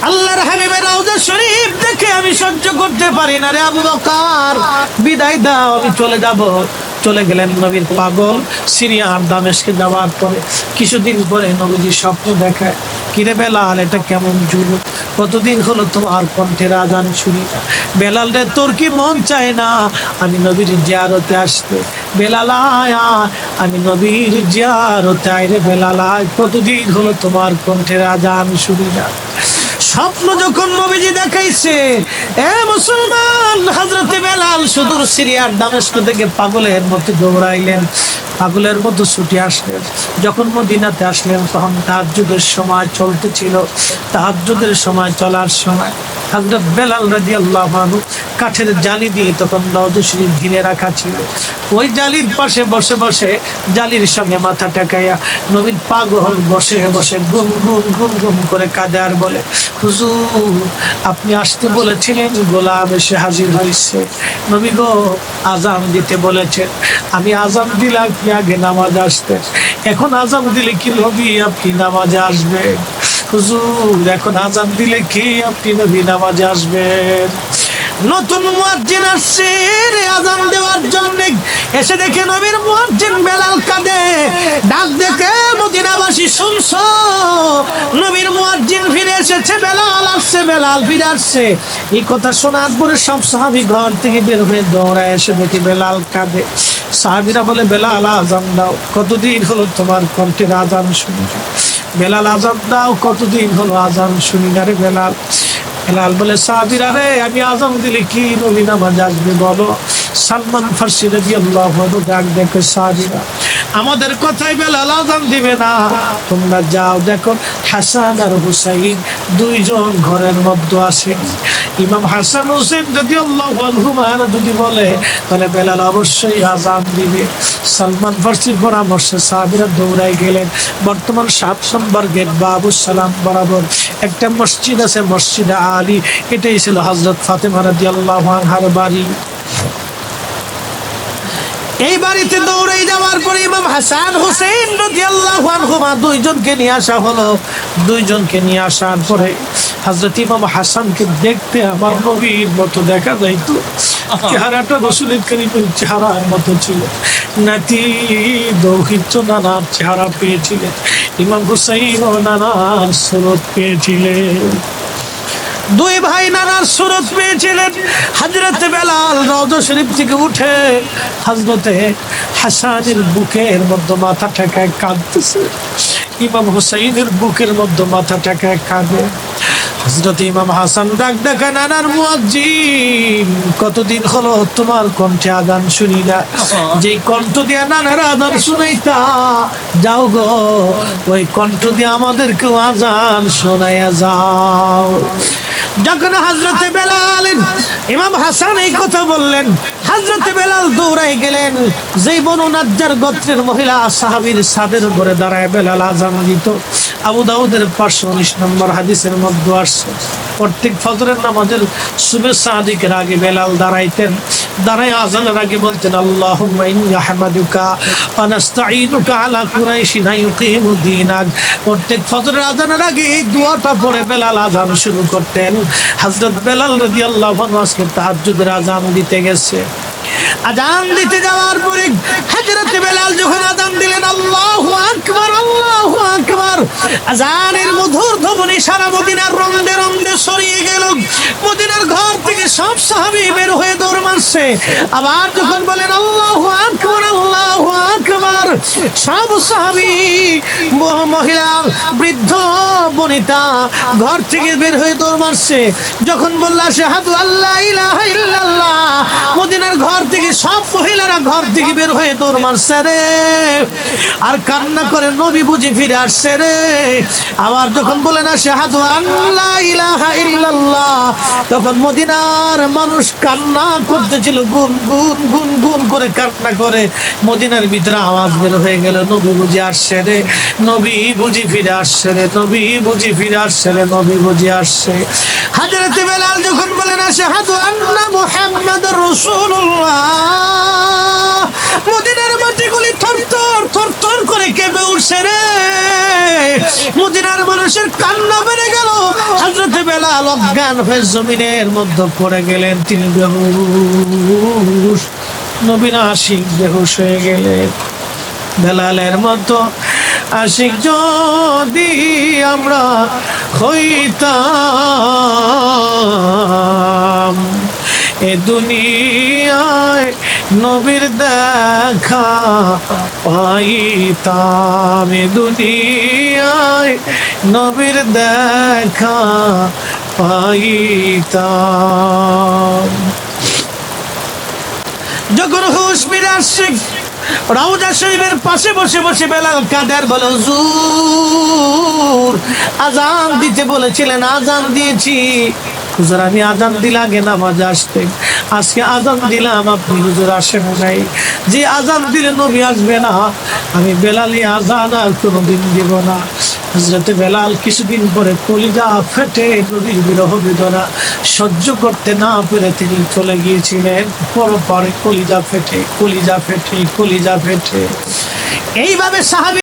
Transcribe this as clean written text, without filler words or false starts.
আল্লাহর হাবিবের রওজা শরীফ দেখে আমি সহ্য করতে পারি না রে আবু বকর, বিদায় দাও, আমি চলে যাব। চলে গেলেন নবীর পাগল। সিরিয়ার দামেস্কে যাওয়ার পরে কিছুদিন পরে নবীজি স্বপ্ন দেখায়, কিরে বেলাল, এটা কেমন জুলুম, কতদিন হলো তোমার কণ্ঠের আজান শুনি না। বেলাল রে, তোর কি মন চায় না আমি নবীর জিয়ারতে আসতে? বেলাল আয়, আমি নবীর জিয়ারতে আয় রে বেলাল আয়, কতদিন হলো তোমার কণ্ঠের আজান শুনি না। স্বপ্ন যখন নবীজি দেখাইছে, এ মুসলমান, হযরতে বেলাল সুদূর সিরিয়ার দামেস্ক থেকে পাগলের মতো দৌড়াইলেন, পাগলের মতো ছুটে আসলেন। যখন মদিনাতে আসলেন তখন তাহাজ্জুদের সময় চলতেছিল। তাহাজ্জুদের সময় চলার সময় হযরত বেলাল রাদিয়াল্লাহু আনহু কাঠের জালি দিয়ে তখন রওজা শরীফ ঘিরে রাখা ছিল। ওই জালির পাশে বসে বসে জালির সঙ্গে মাথা টেকাইয়া নবীর পাগল বসে বসে গুম গুম গুম গুম করে কাঁদে আর বলে, হুজুর, আপনি আসতে বলেছিলেন, গোলাম এসে হাজির হয়েছে। নবী গো, আজান দিতে বলেছেন, আমি আজান দিলে আপনি আগে নামাজ আসতেন, এখন আজান দিলে কি নবী আপনি নামাজে আসবেন? হুজুর, এখন আজান দিলে কি আপনি নবী নামাজে আসবেন? নতুন মুয়াজ্জিন আসছে আজান দেওয়ার জন্য, এসে দেখে নবীর মুয়াজ্জিন বেলাল কাঁদে। ডাক দেখে মদিনাবাসী শুনছো, নবীর মুয়াজ্জিন ফিরে এসেছে, বেলাল আসছে, বেলাল ফিরে আসছে। এই কথা শোনার পরে সব সাহাবী ঘর থেকে বের হয়ে দৌড়ায় এসে দেখে বেলাল কাঁদে। সাহাবীরা বলে, বেলাল আজান দাও, কতদিন হলো তোমার কণ্ঠের আজান শুনি না। বেলাল আজান দাও, কতদিন হলো আজান শুনি না রে বেলাল। বেলাল বলে, সাহাবীরা রে, আমি আজান দিলে কি নবী নামাজ আসবে বলো? সালমান ফারসি রাদিয়াল্লাহু আনহু ডাক দেখে, সাহাবীরা, আমাদের কথাই বেলাল আজান দিবে না, তোমরা যাও দেখো হাসান আর হুসাইন দুইজন ঘরের মধ্যে আছে। ইমাম হাসান হোসেন রাদিয়াল্লাহু আনহুমা যদি বলে তাহলে বেলাল অবশ্যই আজান দিবে। সালমান ফারসির পরামর্শে সাহাবীরা দৌড়াই গেলেন। বর্তমান 7 নম্বর গেট বাবুস সালাম বরাবর একটা মসজিদ আছে, মসজিদে আলী, এটাই ছিল হযরত ফাতেমা রাদিয়াল্লাহু আনহার বাড়ি। এই বাড়িতে দৌড়ে যাওয়ার পরে ইমাম হাসান হোসেন রাদিয়াল্লাহু আনহুমা দুইজনকে নিয়ে আসা হলো। দুইজনকে নিয়ে আসার পরে হযরত ইমাম হাসানকে দেখতে আমার নবীর মতো দেখা যাইতো, চেহারাটা রাসূলের কারীমের চেহারার মতো ছিল। নাতি দৌহিত্র নানার চেহারা পেয়েছিলেন, ইমাম হুসাইন ও নানার সুরত পেয়েছিলেন। দুই ভাই নানার সুরত পেয়েছিলেন। হযরতে বেলাল রওজা শরীফ থেকে উঠে হযরতে হাসানের বুকের মধ্যে মাথা ঠেকায় কাঁদতেছে, ইমাম হুসাইনের বুকের মধ্যে মাথা ঠেকায় কাঁদে। হযরত ইমাম হাসান ডাক ডাকা, নানার মুয়াজ্জিন, কতদিন হলো তোমার কণ্ঠে আজান শুনি না, যে কণ্ঠ দিয়ে নানার আজান শুনাইতা, যাও গো ওই কণ্ঠ দিয়ে আমাদেরকেও আজান শোনাইয়া যাও। যখন হযরতে বেলাল ইমাম হাসান এই কথা বললেন, হযরতে বেলাল দৌড়াই গেলেন। যেই বনু নাজ্জার গোত্রের মহিলা সাহাবীর ছাদের উপরে দাঁড়ায় বেলাল আজান দিত। আবু দাউদের 519 নম্বর হাদিসের মধ্যে আসছে, প্রত্যেক ফজরের নামাজের সুবহ সাদিকের আগে বেলাল দাঁড়াইতেন। দাঁড়ায় আজানের আগে বলতেন, আল্লাহুম্মা ইন্নী আহমাদুকা ওয়া নাস্তাঈনুকা আলা কুরাইশিন ইউকিমু দীনাক। প্রত্যেক ফজরের আজানের আগে এই দোয়াটা পড়ে বেলাল আজান শুরু করতেন। হযরত বেলাল রাদিয়াল্লাহু আনহু আজকে তাহাজ্জুদের আজান দিতে গেছে। আজান দিতে যাওয়ার পরে হযরত বেলাল যখন আজান দিলেন, আল্লাহু আকবার, আল্লাহু আকবার, আজানের মধুর ধ্বনি সারা মদিনার রন্দে রন্দে ছড়িয়ে গেল। মদিনার ঘর থেকে সব সাহাবী বের হয়ে দৌড় মারছে। আবার যখন বলেন আল্লাহু আকবার, আল্লাহু আকবার, সব সাহাবী, মহিলা, বৃদ্ধ, বনিতা ঘর থেকে বের হয়ে দৌড় মারছে। যখন বলল আশহাদু আল্লা ইলাহা ইল্লাল্লাহ, মদিনার ঘর থেকে সব মহিলারা ঘর থেকে বের হয়ে দৌড় মারছে রে, আর কান্না করে নবী বুঝি ফিরে আসছে রে। আবার যখন বলেন আশহাদু আল্লা ইলাহা ইল্লাল্লাহ, তখন মদিনার মানুষ কান্না করতেছিল, গুন গুন গুন গুন করে কান্না করে। মদিনার ভিতরে আওয়াজ বের হয়ে গেল, নবী বুঝি আসছে রে, নবী বুঝি ফিরে আসছে রে, নবী বুঝি ফিরে আসছে রে, নবী বুঝি আসছে। হযরত বেলাল যখন বলেন আশহাদু আন্না মুহাম্মাদুর রাসূলুল্লাহ, মদিনার মাটিগুলি থরথর থরথর করে কেঁপে উঠছে রে। মদিনার মানুষের কান্না বেড়ে গেল। হযরত বেলাল বেলাল অজ্ঞান হয়ে জমিনের মধ্যে পড়ে গেলেন, তিনি বেহুশ। নবীর আশিক বেহুশ হয়ে গেলেন। বেলালের মতো আশিক যদি আমরা হইতাম, এ দুনিয়ায় নবীর দেখা পাইতাম, এ দুনিয়ায় নবীর দেখা পাইতাম। যখন হুশ ফিরে আসছে, রওজা শরীফের পাশে বসে বসে বেলাল কাদের বলে, হুজুর আজান দিতে বলেছিলেন, আজান দিয়েছি। হুজুর আমি আজান দিলে আগে নামাজে আসতেন, আজকে আজান দিলাম আপনি হুজুর আসেন নাই। যে আজান দিলে নবী আসবে না, আমি বেলালি আজান আর কোনোদিন দিব না। হযরতে বেলাল কিছুদিন পরে কলিজা ফেটে নবীর বিরহ বেদনা সহ্য করতে না পেরে তিনি চলে গিয়েছিলেন পরপরে। কলিজা ফেটে, কলিজা ফেটে, কলিজা ফেটে। এইভাবে সাহাবী